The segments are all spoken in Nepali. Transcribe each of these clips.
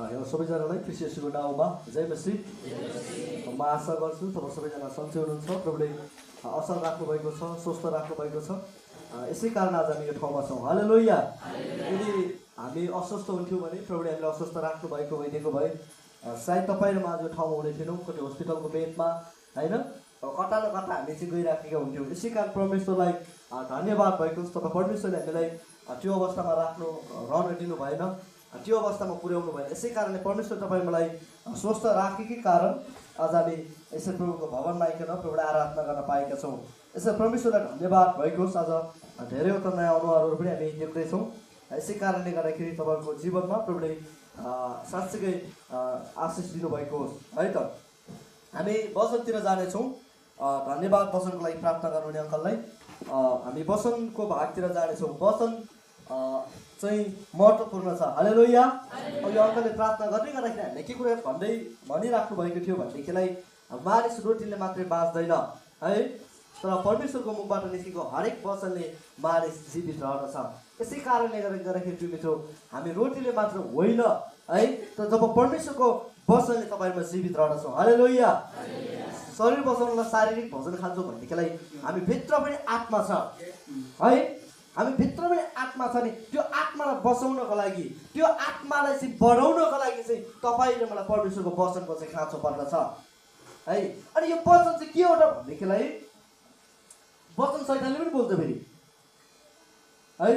यो सबैजनालाई ख्रीष्ट येशूको नाउँमा जय मसीह। म आशा गर्छु तपाईँ सबैजना सन्चै हुनुहुन्छ, प्रभुले असल राख्नुभएको छ, स्वस्थ राख्नुभएको छ। यसै कारण आज हामी यो ठाउँमा छौँ। हालेलुया। यदि हामी अस्वस्थ हुन्थ्यौँ भने प्रभुले हामीलाई अस्वस्थ राख्नुभएको भइदिएको भए सायद तपाईँ र म आज यो ठाउँमा हुने थिएनौँ, कति हस्पिटलको बेडमा होइन, कता न कता हामी चाहिँ गइराखेका हुन्थ्यौँ। यसै कारण परमेश्वरलाई धन्यवाद भएको छ, तपाईँ परमेश्वरले हामीलाई त्यो अवस्थामा रहन दिनु भएन, त्यो अवस्थामा पुर्याउनु भएन। यसै कारणले परमेश्वर तपाईँ मलाई स्वस्थ राखेकै कारण आज हामी यसै प्रभुको भवनमा आइकन प्रभुलाई आराधना गर्न पाएका छौँ। यसै परमेश्वरलाई धन्यवाद भएको होस्। आज धेरैवटा नयाँ अनुहारहरू पनि हामी देख्दैछौँ। यसै कारणले गर्दाखेरि तपाईँहरूको जीवनमा प्रभुले साँच्चीकै आशिष दिनुभएको होस् है त। हामी वचनतिर जानेछौँ। धन्यवाद वचनको लागि प्रार्थना गर्नुहुने अङ्कललाई। हामी वचनको भागतिर जानेछौँ। वचन चाहिँ महत्त्वपूर्ण छ। हालेलुया। अब यो अङ्कलले प्रार्थना गर्दै गर्दाखेरि हामीले के कुरा भनिराख्नु भएको थियो भनेदेखिलाई मानिस रोटीले मात्रै बाँच्दैन है, तर परमेश्वरको मुखबाट निस्केको हरेक वचनले मानिस जीवित रहन्छ। यसै कारणले गर्दाखेरि त्यो मित्र हामी रोटीले मात्र होइन है, तर जब परमेश्वरको वचनले तपाईँमा जीवित रहन्छौँ। हालेलुया। शरीर बचाउनलाई शारीरिक भोजन खान्छौँ भनेदेखिलाई हामी भित्र पनि आत्मा छ है, हामी भित्र पनि आत्मा छ नि। त्यो आत्मालाई बचाउनको लागि, त्यो आत्मालाई चाहिँ बढाउनको लागि चाहिँ तपाईँ र मलाई परमेश्वरको वचनको चाहिँ खाँचो पर्दछ है। अनि यो वचन चाहिँ के हो त भनेदेखिलाई वचन शैतानले पनि बोल्छ फेरि है,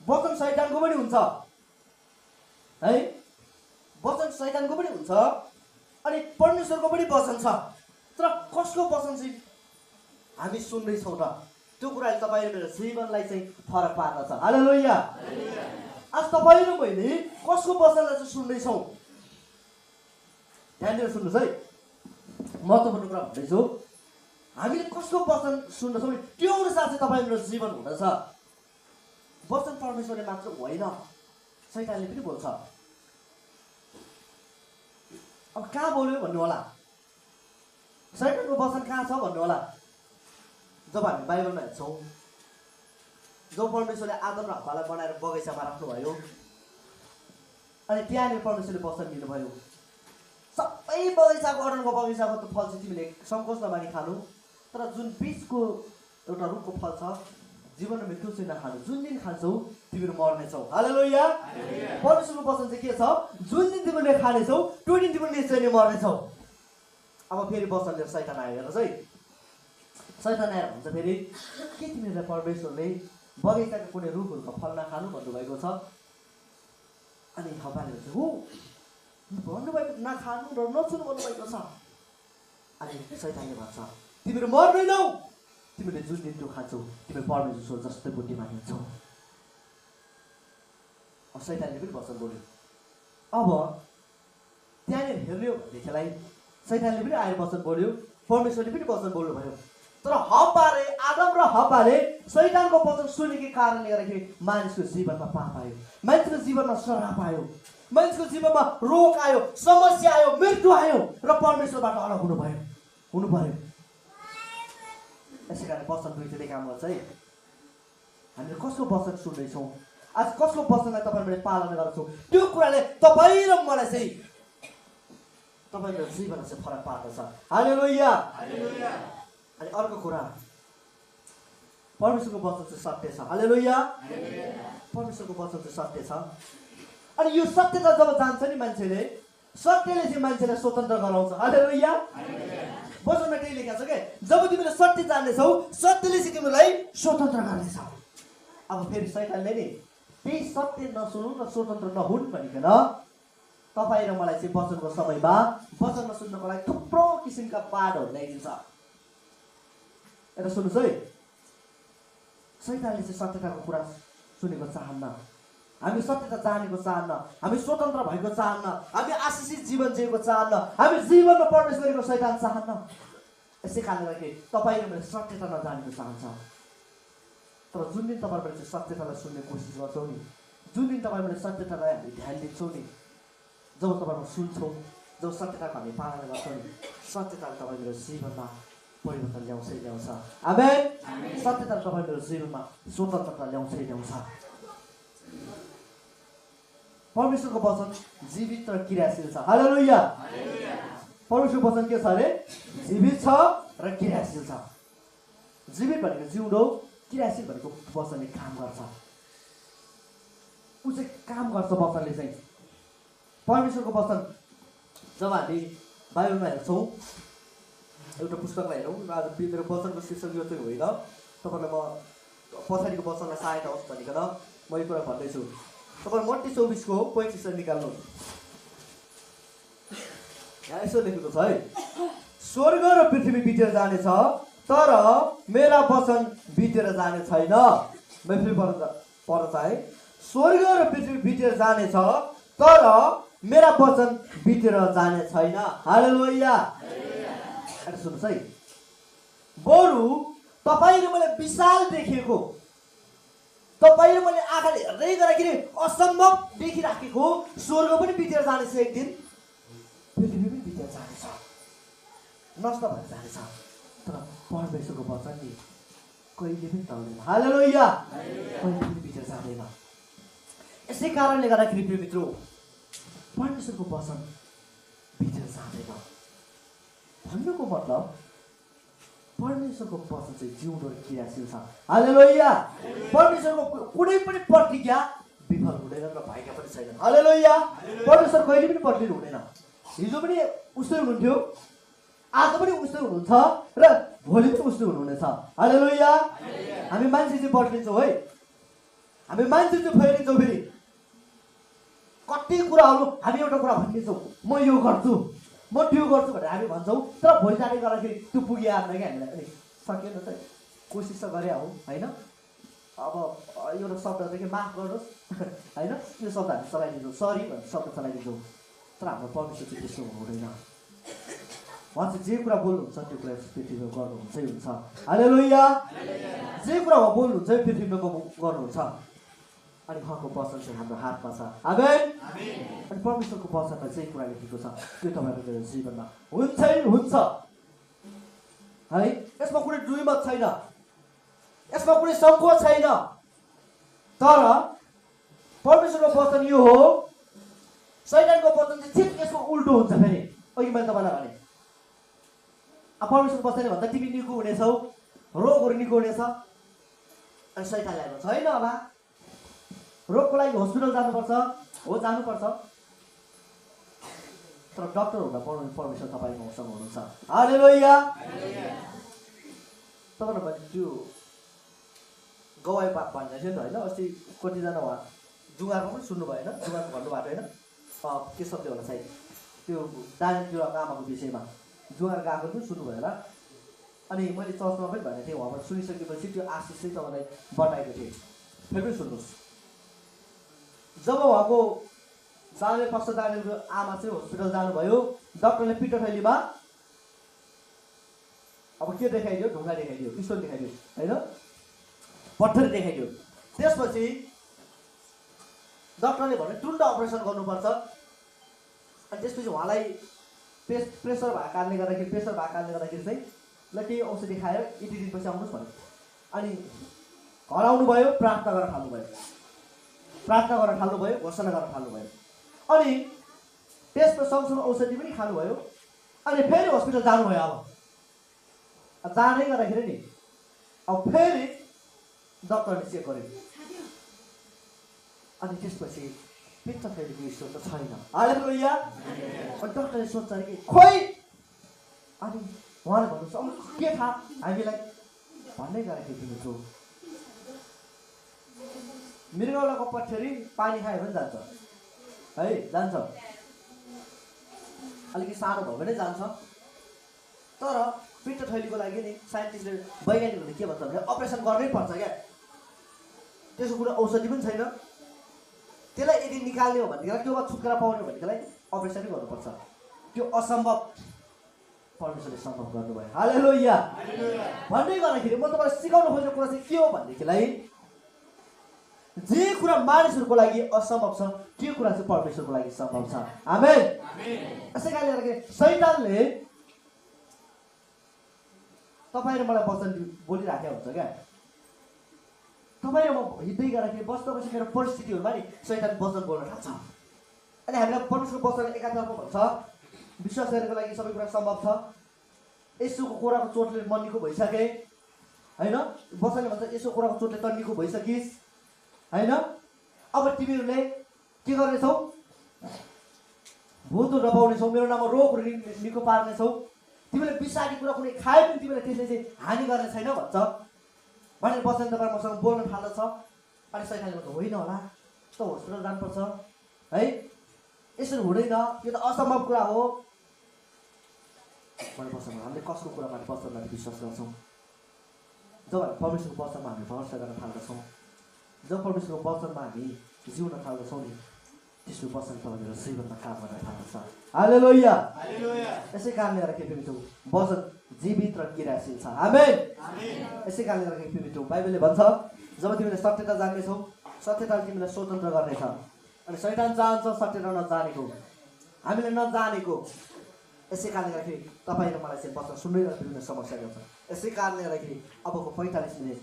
वचन शैतानको पनि हुन्छ है, वचन शैतानको पनि हुन्छ अनि परमेश्वरको पनि वचन छ। तर कसको वचन चाहिँ हामी सुन्दैछौँ त, त्यो कुराले तपाईँ र मेरो जीवनलाई चाहिँ फरक पार्दछ। हालेलुया। आज तपाईँ र मैले कसको वचनलाई चाहिँ सुन्दैछौँ, ध्यान दिएर सुन्नुहोस् है, महत्त्वपूर्ण कुरा भन्दैछु। हामीले कसको वचन सुन्दैछौँ नि त्यो अनुसार चाहिँ तपाईँ मेरो जीवन हुँदछ। वचन परमेश्वरले मात्र होइन, शैतानले पनि बोल्छ। अब कहाँ बोल्यो भन्नु होला, शैतानको वचन कहाँ छ भन्नु होला। जब हामी बाइबलमा हेर्छौँ, जब परमेश्वरले आदम र हव्वालाई बनाएर बगैँचामा राख्नुभयो अनि त्यहाँनिर परमेश्वरले वचन दिनुभयो, सबै बगैँचाको अडनको बगैँचाको त फल चाहिँ तिमीले सङ्कोच नमानी खानु, तर जुन बिचको एउटा रुखको फल छ जीवन र मृत्यु चाहिँ नखानु, जुन दिन खान्छौ तिमीहरू मर्नेछौ। हालेलुया। परमेश्वरको वचन चाहिँ के छ, जुन दिन तिमीले खानेछौ त्यो दिन तिमीले निश्चय नै मर्नेछौ। अब फेरि वचन लिएर शैतान आयो हेर्नुहोस् है, शैतान आएर भन्छ फेरि के तिमीहरूलाई परमेश्वरले बगैँचाको कुनै रुखहरूको फल नखानु भन्नुभएको छ। अनि हव्वाले भन्छ हो भन्नुभएको, नखानु र नछुनु भन्नुभएको छ। अनि शैतानले भन्छ तिमीहरू मर्दैनौ, तिमीले जुन दिन त्यो खान्छौ तिमीहरू परमेश्वर जस्तै बुद्धिमानी हुन्छौ। अब शैतानले पनि वचन बोल्यो। अब त्यहाँनिर हेर्यो भनेदेखिलाई शैतानले पनि आएर वचन बोल्यो, परमेश्वरले पनि वचन बोल्नुभयो। तर हव्वाले, आदम र हव्वाले शैतानको वचन सुनेकै कारणले गर्दाखेरि मानिसको जीवनमा पाप आयो, मानिसको जीवनमा श्राप आयो, मानिसको जीवनमा रोग आयो, समस्या आयो, मृत्यु आयो र परमेश्वरबाट अलग हुनु पर्यो। यसै कारण वचन दुईटैले काम गर्छ है। हामीले कसको वचन सुन्दैछौँ, आज कसको वचनलाई तपाईँ मैले पालना गर्छौँ, त्यो कुराले तपाईँ र मलाई चाहिँ तपाईँ मेरो जीवनमा चाहिँ फरक पार्दछ। हालेलुया। अनि अर्को कुरा, परमेश्वरको वचन चाहिँ सत्य छ। हालेलुया। परमेश्वरको वचन चाहिँ सत्य छ। अनि यो सत्यता जब जान्छ नि मान्छेले, सत्यले चाहिँ मान्छेलाई स्वतन्त्र गराउँछ। हालेलुया। वचनमा त्यही लेखेको छ के, जब तिमीले सत्य जान्नेछौ सत्यले चाहिँ तिमीलाई स्वतन्त्र गर्नेछ। अब फेरि शैतानले नि त्यही सत्य नसुनु र स्वतन्त्र नहुन् भनिकन तपाईँ र मलाई चाहिँ वचनको समयमा वचनमा सुन्नको लागि थुप्रो किसिमका बाटोहरू ल्याइदिन्छ। एउटा सुन्नुहोस् है, शैतानले चाहिँ सत्यताको कुरा सुनेको चाहन्न, हामी सत्यता जानेको चाहन्न, हामी स्वतन्त्र भएको चाहन्न, हामी आशिषित जीवन जिएको चाहन्न, हामी जीवनमा प्रवेश गरेको शैतान चाहन्न। यसै कारणले गर्दाखेरि तपाईँ र मैले सत्यता नजानेको चाहन्छ। तर जुन दिन तपाईँ मैले चाहिँ सत्यतालाई सुन्ने कोसिस गर्छौँ नि, जुन दिन तपाईँ मैले सत्यतालाई हामी ध्यान दिन्छौँ नि, जब तपाईँमा सुन्छौँ, जब सत्यताको हामी पालना गर्छौँ नि, सत्यताले तपाईँ मेरो जीवनमा परिवर्तन ल्याउँछ। आमेन। सत्यताले तपाईँ मेरो जीवनमा स्वतन्त्रता ल्याउँछ। परमेश्वरको वचन जीवित र क्रियाशील छ। हालेलुया। परमेश्वरको वचन के छ अरे? जीवित छ र क्रियाशील छ। जीवित भनेको जिउँदो, क्रियाशील भनेको वचनले काम गर्छ। ऊ चाहिँ काम गर्छ वचनले चाहिँ। परमेश्वरको वचन जब हामी बाइबलमा हेर्छौँ, एउटा पुस्तकलाई हेरौँ, आज मेरो वचनको शीर्षक यो चाहिँ होइन, तपाईँलाई म पछाडिको वचनलाई सहायता होस् भनिकन म यो कुरा भन्दैछु। तपाईँ मत्ती 24:35 निकाल्नु। यहाँ यसो लेखेको छ है, स्वर्ग र पृथ्वी बितेर जानेछ तर मेरा वचन बितेर जाने छैन। म फेरि पढ्न चाहे, स्वर्ग र पृथ्वी बितेर जानेछ तर मेरा वचन बितेर जाने छैन। हालेलुया। सुन्नुहोस् है, बरु तपाईँ र मैले विशाल देखिएको, तपाईँ र मैले आँखाले हेर्दै गर्दाखेरि असम्भव देखिराखेको स्वर्ग पनि बितेर जानेछ एक दिन, पृथ्वी पनि बितेर जानेछ, नष्ट भएर जानेछ, तर परमेश्वरको वचन नि कहिले पनि टल्दैन। हालेलुया। कहिले पनि बितेर जाँदैन। यसै कारणले गर्दाखेरि प्रिय मित्र, परमेश्वरको वचन बितेर जाँदैन। भन्नुको मतलब परमेश्वरको वचन चाहिँ जिउँदो र क्रियाशील छ। हालेलुया। परमेश्वरको कुनै पनि प्रतिज्ञा विफल हुँदैन र भएका पनि छैन। हालेलुया। परमेश्वर कहिले पनि बदलिनु हुँदैन। हिजो पनि उस्तै हुनुहुन्थ्यो, आज पनि उस्तै हुनुहुन्छ र भोलि पनि उस्तै हुनुहुनेछ। हालेलुया। हामी मान्छे चाहिँ बदलिन्छौँ है, हामी मान्छे चाहिँ फेरिन्छौँ। फेरि कति कुराहरू हामी एउटा कुरा भनिदिन्छौँ, म यो गर्छु, म त्यो गर्छु भनेर हामी भन्छौँ, तर भोलि जाँदै गर्दाखेरि त्यो पुगिहाल्दैन क्या हामीलाई। अनि सकेन त कोसिस त गरे हौ होइन। अब एउटा शब्द चाहिँ कि माफ गर्नुहोस् होइन, त्यो शब्द हामी चलाइदिन्छौँ, सरी भनेर शब्द चलाइदिन्छौँ, तर हाम्रो परमेश्वर चाहिँ त्यस्तो हुँदैन। उहाँ चाहिँ जे कुरा बोल्नुहुन्छ त्यो कुरा पृथ्वीमा गर्नुहुन्छै हुन्छ। हालेलुया। जे कुरा उहाँ बोल्नुहुन्छ पृथ्वीमा गर्नुहुन्छ। अनि उहाँको वचन चाहिँ हाम्रो हातमा छ। आमेन। अनि परमेश्वरको वचनमा जे कुरा लेखेको छ त्यो तपाईँहरूको मेरो जीवनमा हुन्छै हुन्छ है। यसमा कुनै दुईमत छैन, यसमा कुनै सङ्कोच छैन। तर परमेश्वरको वचन यो हो, शैतानको वचन चाहिँ ठिक यसको उल्टो हुन्छ। फेरि अघि मैले तपाईँलाई भने परमेश्वरको वचनले भन्दा तिमी निको हुनेछौ, रोगहरू निको हुनेछ, अनि शैतानले भन्छ होइन होला, रोगको लागि हस्पिटल जानुपर्छ, हो जानुपर्छ, तर डक्टर हुँदा परमेश्वर तपाईँको मसँग हुनुहुन्छ। हालेलुया। तपाईँलाई भने त्यो गवाई भन्ने थियो नि त होइन, अस्ति कतिजना उहाँ जुगाको पनि सुन्नु भयो होइन, जुगाको भन्नुभएको होइन, के शब्द होला सायद त्यो दानियल आमाको विषयमा जुगार गएको पनि सुन्नुभयो होला। अनि मैले चर्चमा पनि भनेको थिएँ, उहाँबाट सुनिसकेपछि त्यो आशिष चाहिँ तपाईँलाई बताएको थिएँ। फेरि पनि सुन्नुहोस्। जब उहाँको दानियलको आमा चाहिँ हस्पिटल जानुभयो, डक्टरले पित्त थैलीमा अब के देखाइदियो, ढुङ्गा देखाइदियो, पिस्तोल देखाइदियो होइन, पत्थर देखाइदियो। त्यसपछि डक्टरले भन्यो तुरन्त अपरेसन गर्नुपर्छ। अनि त्यसपछि उहाँलाई प्रेसर भएको कारणले गर्दाखेरि चाहिँ ल केही औषधि खाएर यति दिनपछि आउनुहोस् भन्यो। अनि घर आउनुभयो, प्रार्थना गर्न थाल्नुभयो, घोषणा गर्न थाल्नुभयो। अनि त्यसको सँगसँगै औषधि पनि खानुभयो। अनि फेरि हस्पिटल जानुभयो। अब जाँदै गर्दाखेरि नि अब फेरि डक्टरले चेक गर्यो। अनि त्यसपछि पित्त थैलीको स्टोन त छैन। हालेलुया। अनि डक्टरले सोध्छ कि खोइ, अनि उहाँले भन्नुहुन्छ अब के थाहा हामीलाई भन्दै गर्दाखेरि तिमीको मृगौलाको पछ्यौरी पानी खायो भने जान्छ है, जान्छ, अलिकति सानो भयो भने जान्छ। तर पित्त थैलीको लागि नि साइन्टिस्टले वैज्ञानिकहरूले के भन्छ भने अपरेसन गर्नै पर्छ क्या, त्यसको कुनै औषधि पनि छैन। त्यसलाई यदि निकाल्ने हो भनेदेखिलाई, त्योबाट छुटकारा पाउने भनेदेखिलाई अपरेसनै गर्नुपर्छ। त्यो असम्भव, परमेश्वरले सम्भव गर्नुभयो। हालेलुया। भन्दै गर्दाखेरि म तपाईँलाई सिकाउन खोजेको कुरा चाहिँ के हो भनेदेखिलाई, जे कुरा मानिसहरूको लागि असम्भव छ त्यो कुरा चाहिँ परमेश्वरको लागि सम्भव छ। आमेन। यसै कारणले गर्दाखेरि शैतानले तपाईँ र मलाई वचन बोलिराखेको हुन्छ क्या। तपाईँ र म हिँड्दै गर्दाखेरि बस्दा बसी मेरो परिस्थितिहरूमा नि शैतान वचन बोल्न थाल्छ। अनि हामीलाई परमेश्वरको वचनले एकातर्फ भन्छ विश्वास गर्नेको लागि सबै कुरा सम्भव छ। यसोको कोराको चोटले मन निको भइसके होइन, वचनले भन्छ यसो कोराको चोटले त निको भइसकिस् होइन। अब तिमीहरूले के गर्नेछौ? भूत नपाउनेछौ, मेरो नाममा रोग निको पार्नेछौ, तिमीले विषादी कुरा कुनै खाए पनि तिमीले त्यसले चाहिँ हानि गर्ने छैन भन्छ भनेर वचन तपाईँ मसँग बोल्न थाल्दछ। अनि शैतानले भन्छ होइन होला, त हस्पिटल जानुपर्छ है, यसरी हुँदैन, यो त असम्भव कुरा हो भनेर वचन। हामीले कसको कुरामाथि वचनमाथि विश्वास गर्छौँ? जब हामी परमेश्वरको वचनमा हामी भरोसा गर्न थाल्दछौँ, जब परमेश्वरको वचनमा हामी जिउन थाल्दछौँ नि, त्यसको वचन तपाईँको जीवनमा काम गर्न थाल्दछ। हालेलुया। यसै कारणले गर्दा के प्रेमित वचन जीवित र क्रियाशील छ। आमेन। यसै कारणले गर्दा के प्रेमित बाइबलले भन्छ जब तिमीले सत्यता जान्नेछौ, सत्यताले तिमीलाई स्वतन्त्र गर्नेछ। अनि शैतान चाहन्छ सत्यता नजानेको, हामीले नजानेको। यसै कारणले गर्दाखेरि तपाईँ र मलाई चाहिँ वचन सुन्दै र विभिन्न समस्या गर्छ। यसै कारणले गर्दाखेरि अबको 45 मिनट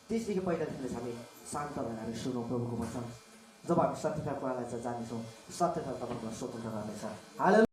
30 देखि 45 मिनट हामी शान्त भएर हामी सुनौँ प्रभुको वचन। जब हामी सत्यता कुरालाई चाहिँ जानेछौँ, सत्यता तपाईँलाई स्वतन्त्र गर्नेछ। हालेलुया।